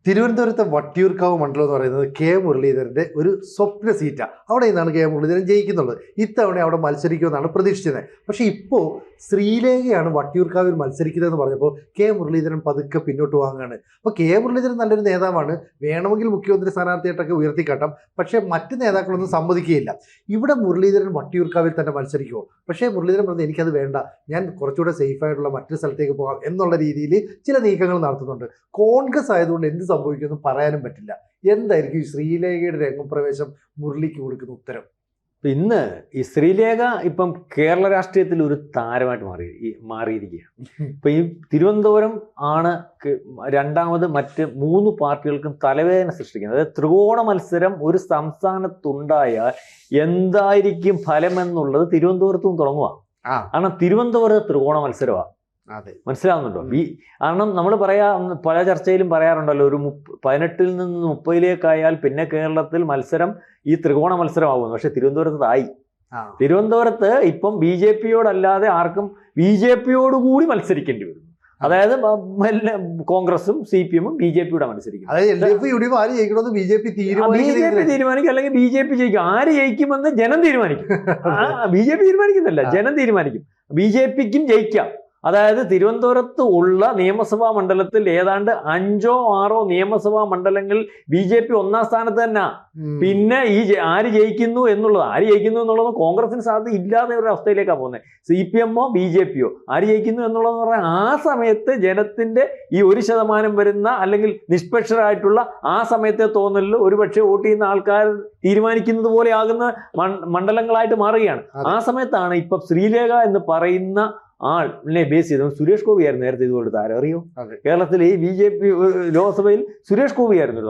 തിരുവനന്തപുരത്തെ വട്ടിയൂർക്കാവ് മണ്ഡലം എന്ന് പറയുന്നത് കെ മുരളീധരൻ്റെ ഒരു സ്വപ്ന സീറ്റാണ്. അവിടെ നിന്നാണ് കെ മുരളീധരൻ ജയിക്കുന്നുള്ളത്. ഇത്തവണ അവിടെ മത്സരിക്കുമെന്നാണ് പ്രതീക്ഷിച്ചത്. പക്ഷേ ഇപ്പോൾ ശ്രീലേഖയാണ് വട്ടിയൂർക്കാവിൽ മത്സരിക്കുന്നതെന്ന് പറഞ്ഞപ്പോൾ കെ മുരളീധരൻ പതുക്കെ പിന്നോട്ട് വാങ്ങുകയാണ്. അപ്പോൾ കെ മുരളീധരൻ നല്ലൊരു നേതാവാണ്, വേണമെങ്കിൽ മുഖ്യമന്ത്രി സ്ഥാനാർത്ഥിയായിട്ടൊക്കെ ഉയർത്തിക്കാട്ടാം. പക്ഷേ മറ്റ് നേതാക്കളൊന്നും സമ്മതിക്കുകയില്ല. ഇവിടെ മുരളീധരൻ വട്ടിയൂർക്കാവിൽ തന്നെ മത്സരിക്കുമോ? പക്ഷേ മുരളീധരൻ പറഞ്ഞു എനിക്കത് വേണ്ട, ഞാൻ കുറച്ചുകൂടെ സേഫായിട്ടുള്ള മറ്റൊരു സ്ഥലത്തേക്ക് പോകാം എന്നുള്ള രീതിയിൽ ചില നീക്കങ്ങൾ നടത്തുന്നുണ്ട്. കോൺഗ്രസ് ആയതുകൊണ്ട് എന്ത് സംഭവിക്കുമെന്ന് പറയാനും പറ്റില്ല. എന്തായിരിക്കും ഈ ശ്രീലേഖയുടെ രംഗപ്രവേശം മുരളിക്ക് കൊടുക്കുന്ന ഉത്തരം? ഇന്ന് ഈ ശ്രീലേഖ ഇപ്പം കേരള രാഷ്ട്രീയത്തിൽ ഒരു താരമായിട്ട് മാറിയിരിക്കുകയാണ്. ഇപ്പൊ ഈ തിരുവനന്തപുരം ആണ് രണ്ടാമത് മറ്റ് 3 പാർട്ടികൾക്കും തലവേദന സൃഷ്ടിക്കുന്നത്. അതായത് ത്രികോണ മത്സരം ഒരു സംസ്ഥാനത്തുണ്ടായാൽ എന്തായിരിക്കും ഫലം എന്നുള്ളത് തിരുവനന്തപുരത്തും തുടങ്ങുക. കാരണം തിരുവനന്തപുരത്ത് ത്രികോണ മത്സരമാണ്. മനസ്സിലാവുന്നുണ്ടോ? കാരണം നമ്മൾ പല ചർച്ചയിലും പറയാറുണ്ടല്ലോ, ഒരു 18-ൽ നിന്ന് 30-ലേക്കായാൽ പിന്നെ കേരളത്തിൽ മത്സരം ഈ ത്രികോണ മത്സരമാകുന്നു. പക്ഷെ തിരുവനന്തപുരത്തായി. തിരുവനന്തപുരത്ത് ഇപ്പം BJP-യോടല്ലാതെ ആർക്കും BJP-യോട് കൂടി മത്സരിക്കേണ്ടി വരും. അതായത് കോൺഗ്രസും CPM-ഉം BJP-യോടെ മത്സരിക്കും. BJP തീരുമാനിക്കും, അല്ലെങ്കിൽ BJP ജയിക്കും. ആര് ജയിക്കുമെന്ന് ജനം തീരുമാനിക്കും. BJP തീരുമാനിക്കുന്നില്ല, ജനം തീരുമാനിക്കും. BJP-ക്കും ജയിക്കാം. അതായത് തിരുവനന്തപുരത്ത് ഉള്ള നിയമസഭാ മണ്ഡലത്തിൽ ഏതാണ്ട് 5ഓ 6ഓ നിയമസഭാ മണ്ഡലങ്ങളിൽ BJP 1-ാം സ്ഥാനത്ത് തന്നെ. പിന്നെ ആര് ജയിക്കുന്നു എന്നുള്ളത് കോൺഗ്രസിന് സാധ്യത ഇല്ലാതെ ഒരു അവസ്ഥയിലേക്കാണ് പോകുന്നത്. CPM-ഓ BJP-യോ ആര് ജയിക്കുന്നു എന്നുള്ളതെന്ന് പറഞ്ഞാൽ ആ സമയത്ത് ജനത്തിന്റെ ഈ 1% വരുന്ന അല്ലെങ്കിൽ നിഷ്പക്ഷരായിട്ടുള്ള ആ സമയത്തെ തോന്നലിൽ ഒരുപക്ഷെ വോട്ട് ചെയ്യുന്ന ആൾക്കാർ തീരുമാനിക്കുന്നത് പോലെ ആകുന്ന മണ്ഡലങ്ങളായിട്ട് മാറുകയാണ്. ആ സമയത്താണ് ഇപ്പൊ ശ്രീലേഖ എന്ന് പറയുന്ന ആളിനെ ബേസ് ചെയ്ത് സുരേഷ് ഗോപി ആയിരുന്നു നേരത്തെ ഇതുപോലെ താരം. അറിയോ? കേരളത്തിൽ ഈ BJP ലോക്സഭയിൽ സുരേഷ് ഗോപി ആയിരുന്നു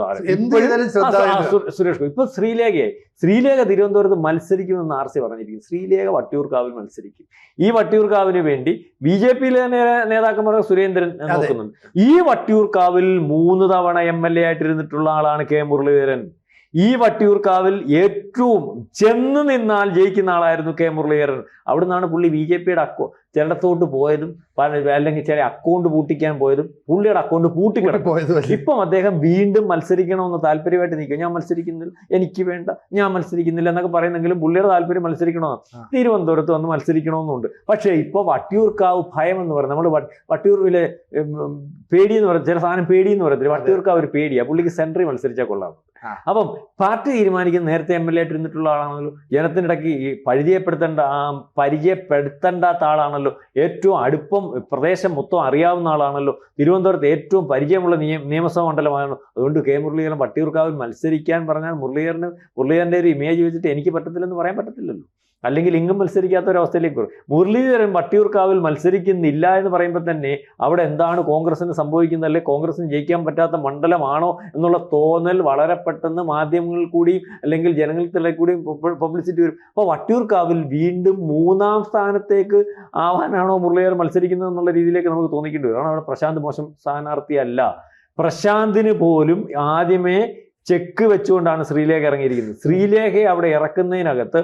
സുരേഷ് ഗോപി. ഇപ്പൊ ശ്രീലേഖ തിരുവനന്തപുരത്ത് മത്സരിക്കുമെന്ന് RC പറഞ്ഞിരിക്കും. ശ്രീലേഖ വട്ടിയൂർക്കാവിൽ മത്സരിക്കും. ഈ വട്ടിയൂർക്കാവിന് വേണ്ടി BJP-യിലെ നേതാക്കന്മാർ സുരേന്ദ്രൻ നോക്കുന്നുണ്ട്. ഈ വട്ടിയൂർക്കാവിൽ 3 തവണ MLA ആയിട്ടിരുന്നിട്ടുള്ള ആളാണ് കെ മുരളീധരൻ. ഈ വട്ടിയൂർക്കാവിൽ ഏറ്റവും ചെന്ന് നിന്നാൽ ജയിക്കുന്ന ആളായിരുന്നു കെ മുരളീധരൻ. അവിടെ നിന്നാണ് പുള്ളി BJP-യുടെ ചിലടത്തോട്ട് പോയതും അല്ലെങ്കിൽ ചില അക്കൗണ്ട് പൂട്ടിക്കാൻ പോയതും പുള്ളിയുടെ അക്കൗണ്ട് പൂട്ടിക്കിടപ്പോയതും. ഇപ്പം അദ്ദേഹം വീണ്ടും മത്സരിക്കണമെന്ന് താല്പര്യമായിട്ട് നിൽക്കും. ഞാൻ മത്സരിക്കുന്നില്ല, എനിക്ക് വേണ്ട, ഞാൻ മത്സരിക്കുന്നില്ല എന്നൊക്കെ പറയുന്നെങ്കിലും പുള്ളിയുടെ താല്പര്യം മത്സരിക്കണമെന്ന്, തിരുവനന്തപുരത്ത് വന്ന് മത്സരിക്കണമെന്നുണ്ട്. പക്ഷേ ഇപ്പോൾ വട്ടിയൂർക്കാവ് ഭയം എന്ന് പറയുന്നത്, നമ്മൾ വട്ടിയൂർവിലെ പേടി എന്ന് പറയുന്നത്, ചില സാധനം പേടി എന്ന് പറയത്തില്ല, വട്ടിയൂർക്കാവ് ഒരു പേടിയാണ്. പുള്ളിക്ക് സെൻട്രൽ മത്സരിച്ചാൽ കൊള്ളാം. അപ്പം പാർട്ടി തീരുമാനിക്കുന്ന നേരത്തെ MLA ആയിട്ട് ഇരുന്നിട്ടുള്ള ആളാണല്ലോ, ജനത്തിനിടയ്ക്ക് ഈ പരിചയപ്പെടുത്തേണ്ടാത്ത ആളാണല്ലോ, ഏറ്റവും അടുപ്പം പ്രദേശം മൊത്തം അറിയാവുന്ന ആളാണല്ലോ, തിരുവനന്തപുരത്ത് ഏറ്റവും പരിചയമുള്ള നിയമസഭാ മണ്ഡലമാണല്ലോ. അതുകൊണ്ട് കെ മുരളീധരൻ വട്ടിയൂർക്കാവിൽ മത്സരിക്കാൻ പറഞ്ഞാൽ മുരളീധരൻ്റെ ഒരു ഇമേജ് വെച്ചിട്ട് എനിക്ക് പറ്റത്തില്ലെന്ന് പറയാൻ പറ്റത്തില്ലല്ലോ. അല്ലെങ്കിൽ ഇങ്ങും മത്സരിക്കാത്ത ഒരവസ്ഥയിലേക്ക് വരും. മുരളീധരൻ വട്ടിയൂർക്കാവിൽ മത്സരിക്കുന്നില്ല എന്ന് പറയുമ്പോൾ തന്നെ അവിടെ എന്താണ് കോൺഗ്രസിന് സംഭവിക്കുന്നത്, അല്ലെങ്കിൽ കോൺഗ്രസിന് ജയിക്കാൻ പറ്റാത്ത മണ്ഡലമാണോ എന്നുള്ള തോന്നൽ വളരെ പെട്ടെന്ന് മാധ്യമങ്ങളിൽ കൂടിയും അല്ലെങ്കിൽ ജനങ്ങൾക്കിടയിൽ കൂടിയും പബ്ലിസിറ്റി വരും. അപ്പോൾ വട്ടിയൂർക്കാവിൽ വീണ്ടും 3-ാം സ്ഥാനത്തേക്ക് ആവാനാണോ മുരളീധരൻ മത്സരിക്കുന്നത് എന്നുള്ള രീതിയിലേക്ക് നമുക്ക് തോന്നിക്കേണ്ടി വരും. കാരണം അവിടെ പ്രശാന്ത് മോശം സ്ഥാനാർത്ഥിയല്ല. പ്രശാന്തിന് പോലും ആദ്യമേ ചെക്ക് വെച്ചുകൊണ്ടാണ് ശ്രീലേഖ ഇറങ്ങിയിരിക്കുന്നത്. ശ്രീലേഖയെ അവിടെ ഇറക്കുന്നതിനകത്ത്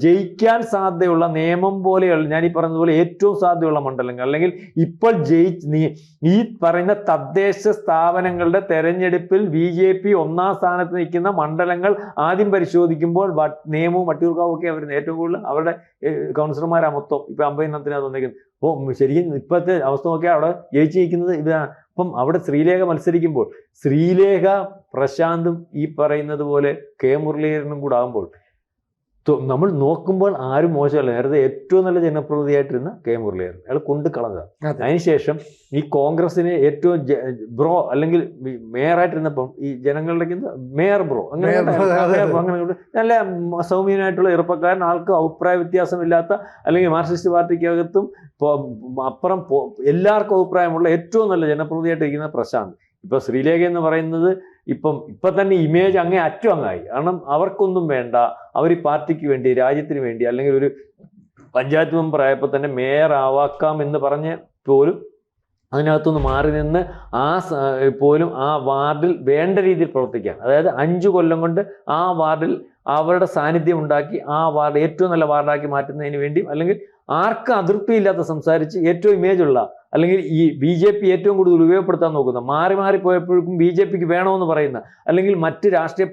ജയിക്കാൻ സാധ്യതയുള്ള നിയമം പോലെയുള്ള, ഞാൻ ഈ പറഞ്ഞതുപോലെ ഏറ്റവും സാധ്യതയുള്ള മണ്ഡലങ്ങൾ, അല്ലെങ്കിൽ ഇപ്പോൾ ഈ പറയുന്ന തദ്ദേശ സ്ഥാപനങ്ങളുടെ തെരഞ്ഞെടുപ്പിൽ BJP 1-ാം സ്ഥാനത്ത് നിൽക്കുന്ന മണ്ഡലങ്ങൾ ആദ്യം പരിശോധിക്കുമ്പോൾ നിയമവും വട്ടിയൂർക്കാവും ഒക്കെ വരുന്നത് ഏറ്റവും കൂടുതൽ അവരുടെ കൗൺസിലർമാരാ മൊത്തം. ഇപ്പൊ 50 എണ്ണത്തിനകത്ത് വന്നിരിക്കുന്നത്. അപ്പോൾ ശരിക്കും ഇപ്പോഴത്തെ അവസ്ഥ നോക്കിയാൽ അവിടെ ജയിച്ചിരിക്കുന്നത് ഇതാണ്. അപ്പം അവിടെ ശ്രീലേഖ മത്സരിക്കുമ്പോൾ ശ്രീലേഖ പ്രശാന്തും ഈ പറയുന്നത് പോലെ കെ മുരളീധരനും കൂടെ ആകുമ്പോൾ നമ്മൾ നോക്കുമ്പോൾ ആരും മോശമല്ല. നേരത്തെ ഏറ്റവും നല്ല ജനപ്രതിനിധിയായിട്ടിരുന്ന കെ മുരളീധരൻ അയാൾ കൊണ്ട് കളഞ്ഞ. അതിനുശേഷം ഈ കോൺഗ്രസിന് ഏറ്റവും ബ്രോ അല്ലെങ്കിൽ മേയറായിട്ടിരുന്നപ്പം ഈ ജനങ്ങളുടെ മേയർ ബ്രോ അങ്ങനെ നല്ല സൗമ്യനായിട്ടുള്ള ചെറുപ്പക്കാരൻ, ആൾക്ക് അഭിപ്രായ വ്യത്യാസമില്ലാത്ത, അല്ലെങ്കിൽ മാർക്സിസ്റ്റ് പാർട്ടിക്കകത്തും അപ്പുറം എല്ലാവർക്കും അഭിപ്രായമുള്ള ഏറ്റവും നല്ല ജനപ്രതിനിധിയായിട്ടിരിക്കുന്ന പ്രശാന്ത്. ഇപ്പൊ ശ്രീലേഖ എന്ന് പറയുന്നത് ഇപ്പൊ തന്നെ ഇമേജ് അങ്ങായി. കാരണം അവർക്കൊന്നും വേണ്ട, അവർ ഈ പാർട്ടിക്ക് വേണ്ടി, രാജ്യത്തിന് വേണ്ടി, അല്ലെങ്കിൽ ഒരു പഞ്ചായത്ത് മെമ്പർ ആയപ്പോൾ തന്നെ മേയർ ആവാക്കാം എന്ന് പറഞ്ഞ് പോലും അതിനകത്തുനിന്ന് മാറി നിന്ന് പോലും ആ വാർഡിൽ വേണ്ട രീതിയിൽ പ്രവർത്തിക്കാം. അതായത് 5 കൊല്ലം കൊണ്ട് ആ വാർഡിൽ അവരുടെ സാന്നിധ്യം ഉണ്ടാക്കി ആ വാർഡ് ഏറ്റവും നല്ല വാർഡാക്കി മാറ്റുന്നതിന് വേണ്ടിയും, അല്ലെങ്കിൽ ആർക്കും അതൃപ്തിയില്ലാത്ത സംസാരിച്ച് ഏറ്റവും ഇമേജുള്ള, അല്ലെങ്കിൽ ഈ BJP ഏറ്റവും കൂടുതൽ ഉപയോഗപ്പെടുത്താൻ നോക്കുന്ന, മാറി മാറി പോയപ്പോഴേക്കും BJPക്ക് വേണമെന്ന് പറയുന്ന, അല്ലെങ്കിൽ മറ്റ് രാഷ്ട്രീയ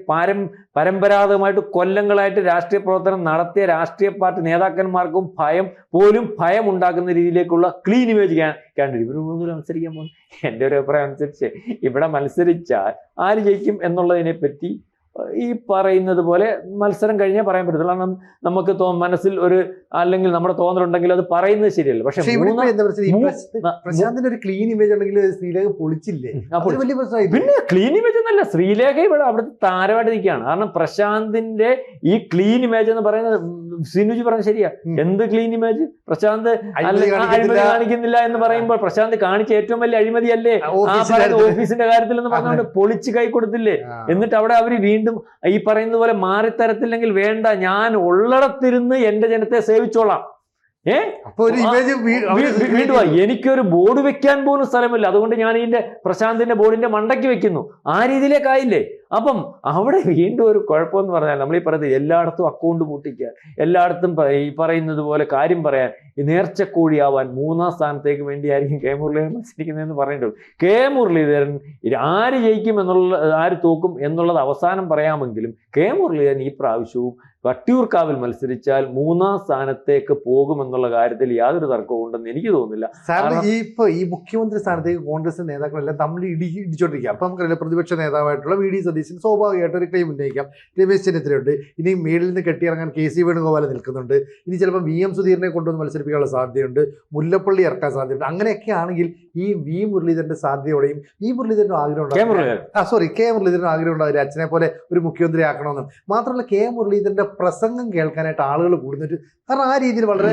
പരമ്പരാഗതമായിട്ട് കൊല്ലങ്ങളായിട്ട് രാഷ്ട്രീയ പ്രവർത്തനം നടത്തിയ രാഷ്ട്രീയ പാർട്ടി നേതാക്കന്മാർക്കും ഭയം ഉണ്ടാക്കുന്ന രീതിയിലേക്കുള്ള ക്ലീൻ ഇമേജ് കാൻഡിഡേറ്റ് ഇവർ മൂന്നിലും മത്സരിക്കാൻ പോകുന്നു. എൻ്റെ ഒരു അഭിപ്രായം അനുസരിച്ച് ഇവിടെ മത്സരിച്ചാൽ ആര് ജയിക്കും എന്നുള്ളതിനെ പറ്റി ഈ പറയുന്നത് പോലെ മത്സരം കഴിഞ്ഞാൽ പറയാൻ പറ്റത്തില്ല. കാരണം നമുക്ക് മനസ്സിൽ ഒരു, അല്ലെങ്കിൽ നമ്മുടെ തോന്നലുണ്ടെങ്കിൽ അത് പറയുന്നത് ശരിയല്ല. പക്ഷെ പ്രശാന്തിന്റെ ഒരു ക്ലീൻ ഇമേജ് ഉണ്ടെങ്കിൽ ശ്രീലേഖ പൊളിച്ചില്ലേ? പിന്നെ ക്ലീൻ ഇമേജ് എന്നല്ല, ശ്രീലേഖ ഇവിടെ അവിടുത്തെ താരമായിട്ട് നിൽക്കുകയാണ്. കാരണം പ്രശാന്തിന്റെ ഈ ക്ലീൻ ഇമേജ് എന്ന് പറയുന്നത് സിനുജി പറഞ്ഞ ശരിയാ. എന്ത് ക്ലീൻ ഇമേജ്? പ്രശാന്ത് അഴിമതി കാണിക്കുന്നില്ല എന്ന് പറയുമ്പോൾ പ്രശാന്ത് കാണിച്ച ഏറ്റവും വലിയ അഴിമതിയല്ലേ ഓഫീസിന്റെ കാര്യത്തിൽ എന്ന് പറഞ്ഞുകൊണ്ട് പൊളിച്ച് കൈ കൊടുത്തില്ലേ? എന്നിട്ട് അവിടെ അവര് വീണ്ടും ഈ പറയുന്നത് പോലെ മാറിത്തരത്തില്ലെങ്കിൽ വേണ്ട, ഞാൻ ഉള്ളിടത്തിരുന്ന് എന്റെ ജനത്തെ സേവിച്ചോളാം. വീണ്ടും എനിക്കൊരു ബോർഡ് വെക്കാൻ പോലും സ്ഥലമില്ല, അതുകൊണ്ട് ഞാൻ ഇതിന്റെ പ്രശാന്തിന്റെ ബോർഡിന്റെ മണ്ടയ്ക്ക് വെക്കുന്നു. ആ രീതിയിലേക്കായില്ലേ? അപ്പം അവിടെ വീണ്ടും ഒരു കുഴപ്പമെന്ന് പറഞ്ഞാൽ, നമ്മൾ ഈ പറയുന്നത് എല്ലായിടത്തും അക്കൗണ്ട് പൂട്ടിക്കാൻ, എല്ലായിടത്തും ഈ പറയുന്നത് പോലെ കാര്യം പറയാൻ, ഈ നേർച്ചക്കോഴിയാവാൻ 3ാം സ്ഥാനത്തേക്ക് വേണ്ടിയായിരിക്കും കെ മുരളീധരൻ മത്സരിക്കുന്നതെന്ന് പറയേണ്ടത്. കെ മുരളീധരൻ ആര് ജയിക്കും ആര് തോക്കും എന്നുള്ളത് അവസാനം പറയാമെങ്കിലും കെ മുരളീധരൻ ഈ പ്രാവശ്യവും വട്ടിയൂർക്കാവിൽ മത്സരിച്ചാൽ 3ാം സ്ഥാനത്തേക്ക് പോകുമെന്നുള്ള കാര്യത്തിൽ യാതൊരു തർക്കവും ഉണ്ടെന്ന് എനിക്ക് തോന്നുന്നില്ല. ഇപ്പൊ ഈ മുഖ്യമന്ത്രി സ്ഥാനത്തേക്ക് കോൺഗ്രസ് നേതാക്കളെല്ലാം തമ്മിൽ ഇടിച്ചോണ്ടിരിക്കുക. അപ്പൊ നമുക്കറിയാം, പ്രതിപക്ഷ നേതാവായിട്ടുള്ള VD സതീശൻ സ്വാഭാവികമായിട്ട് ഒരു ക്ലെയിം ഉന്നയിക്കാം. രമേശ് ചെന്നിത്തലയുണ്ട്, ഇനി മേളിൽ നിന്ന് കെട്ടിയിറങ്ങാൻ KC വേണുഗോപാൽ നിൽക്കുന്നുണ്ട്, ഇനി ചിലപ്പോൾ VM സുധീരനെ കൊണ്ടുവന്ന് മത്സരിപ്പിക്കാനുള്ള സാധ്യതയുണ്ട്, മുല്ലപ്പള്ളി ഇറക്കാൻ സാധ്യതയുണ്ട്. അങ്ങനെയൊക്കെ ആണെങ്കിൽ ഈ V മുരളീധരന്റെ സാധ്യതയോടെയും V മുരളീധരനും ആഗ്രഹം ഉണ്ടാകും, കെ മുരളീധരനും ആഗ്രഹം ഉണ്ടാവില്ല അച്ഛനെ പോലെ ഒരു മുഖ്യമന്ത്രി ആക്കണമെന്നും. മാത്രമല്ല കെ മുരളീധരന്റെ പ്രസംഗം കേൾക്കാനായിട്ട് ആളുകൾ കൂടുന്നിട്ട്, കാരണം ആ രീതിയിൽ വളരെ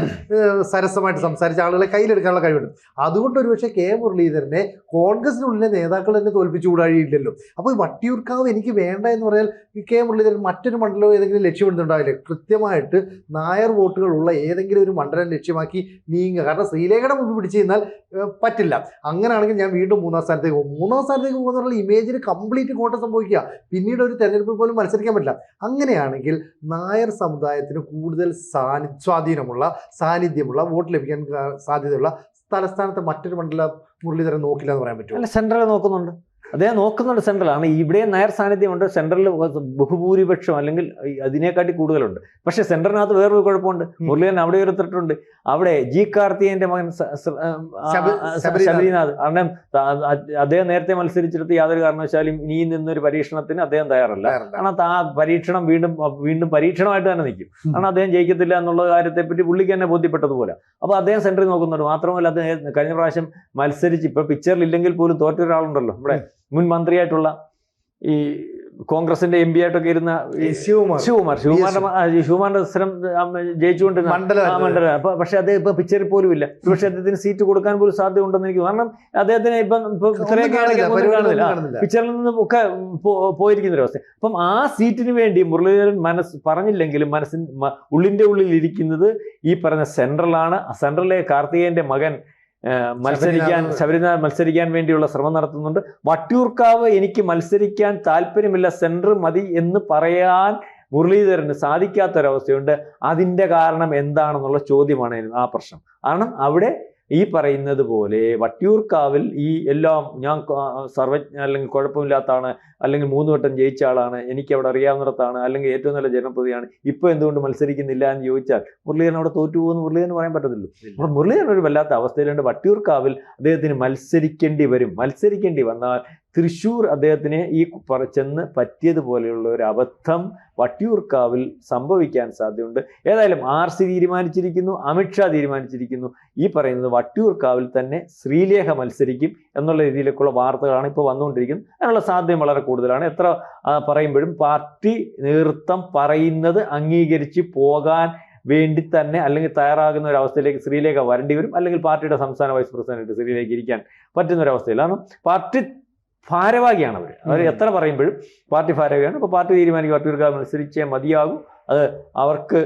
സരസമായിട്ട് സംസാരിച്ച ആളുകളെ കയ്യിലെടുക്കാനുള്ള കഴിവുണ്ട്. അതുകൊണ്ട് ഒരുപക്ഷെ കെ മുരളീധരനെ കോൺഗ്രസിനുള്ളിലെ നേതാക്കൾ തന്നെ തോൽപ്പിച്ചു കൂടാഴിയില്ലല്ലോ. അപ്പോൾ ഈ വട്ടിയൂർക്കാവ് എനിക്ക് വേണ്ട എന്ന് പറഞ്ഞാൽ കെ മുരളീധരൻ മറ്റൊരു മണ്ഡലം ഏതെങ്കിലും ലക്ഷ്യമിടുന്നുണ്ടാവില്ലേ? കൃത്യമായിട്ട് നായർ വോട്ടുകളുള്ള ഏതെങ്കിലും ഒരു മണ്ഡലം ലക്ഷ്യമാക്കി നീങ്ങുക. കാരണം ശ്രീലേഖയുടെ മുമ്പ് പിടിച്ചു കഴിഞ്ഞാൽ പറ്റില്ല. അങ്ങനെയാണെങ്കിൽ ഞാൻ വീണ്ടും 3ാം സ്ഥാനത്തേക്ക് പോകും. 3ാം സ്ഥാനത്തേക്ക് പോകുന്നുള്ള ഇമേജിന് കംപ്ലീറ്റ് കോട്ടം സംഭവിക്കുക. പിന്നീട് ഒരു തെരഞ്ഞെടുപ്പിൽ പോലും മത്സരിക്കാൻ പറ്റില്ല. അങ്ങനെയാണെങ്കിൽ നായർ സമുദായത്തിന് കൂടുതൽ സാന്നിധ്യമുള്ള വോട്ട് ലഭിക്കാൻ സാധ്യതയുള്ള തലസ്ഥാനത്തെ മറ്റൊരു മണ്ഡലം മുരളീധരൻ നോക്കില്ല എന്ന് പറയാൻ പറ്റും. അല്ല, സെൻട്രൽ നോക്കുന്നുണ്ട്, അദ്ദേഹം നോക്കുന്നുണ്ട്. സെൻട്രലാണ് ഇവിടെ നായർ സാന്നിധ്യമുണ്ട്. സെൻട്രലിൽ ബഹുഭൂരിപക്ഷം അല്ലെങ്കിൽ അതിനെക്കാട്ടി കൂടുതലുണ്ട്. പക്ഷെ സെൻട്രലിനകത്ത് വേറൊരു കുഴപ്പമുണ്ട്. മുരളീധരൻ അവിടെ ഒരു ത്രെട്ടുണ്ട്. അവിടെ G. കാർത്തികേയന്റെ മകൻ ശബരിനാഥ്, കാരണം അദ്ദേഹം നേരത്തെ മത്സരിച്ചെടുത്ത് യാതൊരു കാരണവശാലും ഇനിയും നിന്നൊരു പരീക്ഷണത്തിന് അദ്ദേഹം തയ്യാറല്ല. കാരണം ആ പരീക്ഷണം വീണ്ടും പരീക്ഷണമായിട്ട് തന്നെ നിൽക്കും. കാരണം അദ്ദേഹം ജയിക്കത്തില്ല എന്നുള്ള കാര്യത്തെപ്പറ്റി പുള്ളിക്ക് തന്നെ ബോധ്യപ്പെട്ടതുപോലെ. അപ്പോൾ അദ്ദേഹം സെൻട്രൽ നോക്കുന്നുണ്ട്. മാത്രമല്ല അദ്ദേഹം കഴിഞ്ഞ പ്രാവശ്യം മത്സരിച്ച് ഇപ്പൊ പിക്ചറിൽ ഇല്ലെങ്കിൽ പോലും തോറ്റ ഒരാളുണ്ടല്ലോ, നമ്മുടെ മുൻ മന്ത്രിയായിട്ടുള്ള ഈ കോൺഗ്രസിന്റെ MP ആയിട്ടൊക്കെ ഇരുന്ന ശിവകുമാറിന്റെ സ്ഥലം ജയിച്ചുകൊണ്ടിരുന്ന മണ്ഡലം. പക്ഷെ അദ്ദേഹം ഇപ്പൊ പിക്ചറിൽ പോലും ഇല്ല. പക്ഷെ അദ്ദേഹത്തിന് സീറ്റ് കൊടുക്കാൻ പോലും സാധ്യത ഉണ്ടെന്ന് എനിക്ക്, കാരണം അദ്ദേഹത്തിന് ഇപ്പം പിക്ചറിൽ നിന്ന് ഒക്കെ പോയിരിക്കുന്ന ഒരു അവസ്ഥ. അപ്പം ആ സീറ്റിന് വേണ്ടി മുരളീധരൻ പറഞ്ഞില്ലെങ്കിലും ഉള്ളിന്റെ ഉള്ളിൽ ഇരിക്കുന്നത് ഈ പറഞ്ഞ സെൻട്രലാണ്. സെൻട്രലിലെ കാർത്തികേയന്റെ മകൻ ശബരിനാഥ് മത്സരിക്കാൻ വേണ്ടിയുള്ള ശ്രമം നടത്തുന്നുണ്ട്. വട്ടിയൂർക്കാവ് എനിക്ക് മത്സരിക്കാൻ താല്പര്യമില്ല, സെൻട്രൽ മതി എന്ന് പറയാൻ മുരളീധരന് സാധിക്കാത്തൊരവസ്ഥയുണ്ട്. അതിൻ്റെ കാരണം എന്താണെന്നുള്ള ചോദ്യമാണ് ആ പ്രശ്നം. കാരണം അവിടെ ഈ പറയുന്നത് പോലെ വട്ടിയൂർക്കാവിൽ ഈ എല്ലാം ഞാൻ സർവജ്ഞ അല്ലെങ്കിൽ കുഴപ്പമില്ലാത്തതാണ്, അല്ലെങ്കിൽ 3 വട്ടം ജയിച്ച ആളാണ്, എനിക്ക് അവിടെ അറിയാവുന്നിടത്താണ്, അല്ലെങ്കിൽ ഏറ്റവും നല്ല ജനപ്രതിയാണ്, ഇപ്പോൾ എന്തുകൊണ്ട് മത്സരിക്കുന്നില്ല എന്ന് ചോദിച്ചാൽ മുരളീധരൻ അവിടെ തോറ്റുപോകുന്നു മുരളീധരൻ പറയാൻ പറ്റത്തില്ല. അപ്പോൾ മുരളീധരൻ ഒരു വല്ലാത്ത അവസ്ഥയിലുണ്ട്. വട്ടിയൂർക്കാവിൽ അദ്ദേഹത്തിന് മത്സരിക്കേണ്ടി വന്നാൽ തൃശ്ശൂർ അദ്ദേഹത്തിന് ഈ ചെന്ന് പറ്റിയതുപോലെയുള്ള ഒരു അബദ്ധം വട്ടിയൂർക്കാവിൽ സംഭവിക്കാൻ സാധ്യതയുണ്ട്. ഏതായാലും RC തീരുമാനിച്ചിരിക്കുന്നു, അമിത്ഷാ തീരുമാനിച്ചിരിക്കുന്നു, ഈ പറയുന്നത് വട്ടിയൂർക്കാവിൽ തന്നെ ശ്രീലേഖ മത്സരിക്കും എന്നുള്ള രീതിയിലേക്കുള്ള വാർത്തകളാണ് ഇപ്പോൾ വന്നുകൊണ്ടിരിക്കുന്നത്. അതിനുള്ള സാധ്യത വളരെ കൂടുതലാണ്. എത്ര പറയുമ്പോഴും പാർട്ടി നേതൃത്വം പറയുന്നത് അംഗീകരിച്ച് പോകാൻ വേണ്ടി തന്നെ അല്ലെങ്കിൽ തയ്യാറാകുന്ന ഒരു അവസ്ഥയിലേക്ക് ശ്രീലേഖ വരേണ്ടി വരും. അല്ലെങ്കിൽ പാർട്ടിയുടെ സംസ്ഥാന വൈസ് പ്രസിഡന്റ് ശ്രീലേഖ ഇരിക്കാൻ പറ്റുന്ന ഒരു അവസ്ഥയിൽ. കാരണം പാർട്ടി ഭാരവാഹിയാണ് അവർ എത്ര പറയുമ്പോഴും പാർട്ടി ഭാരവാഹിയാണ്. അപ്പോൾ പാർട്ടി തീരുമാനിക്കും വട്ടിയൂർക്കാവ് മത്സരിച്ചേ മതിയാകും, അത് അവർക്ക്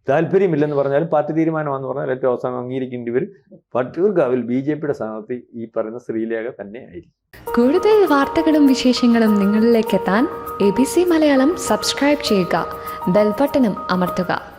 താല്പര്യമില്ലെന്ന് പറഞ്ഞാലും പാർട്ടി തീരുമാനമാണെന്ന് പറഞ്ഞാൽ ഏറ്റവും അവസാനം അംഗീകരിക്കേണ്ടി വരും. വട്ടിയൂർക്കാവിൽ BJPയുടെ സ്ഥാനാർത്ഥി ഈ പറയുന്ന ശ്രീലേഖ തന്നെ ആയിരിക്കും. കൂടുതൽ വാർത്തകളും വിശേഷങ്ങളും നിങ്ങളിലേക്ക് എത്താൻ ABC മലയാളം സബ്സ്ക്രൈബ് ചെയ്യുക, ബെൽബട്ടനും അമർത്തുക.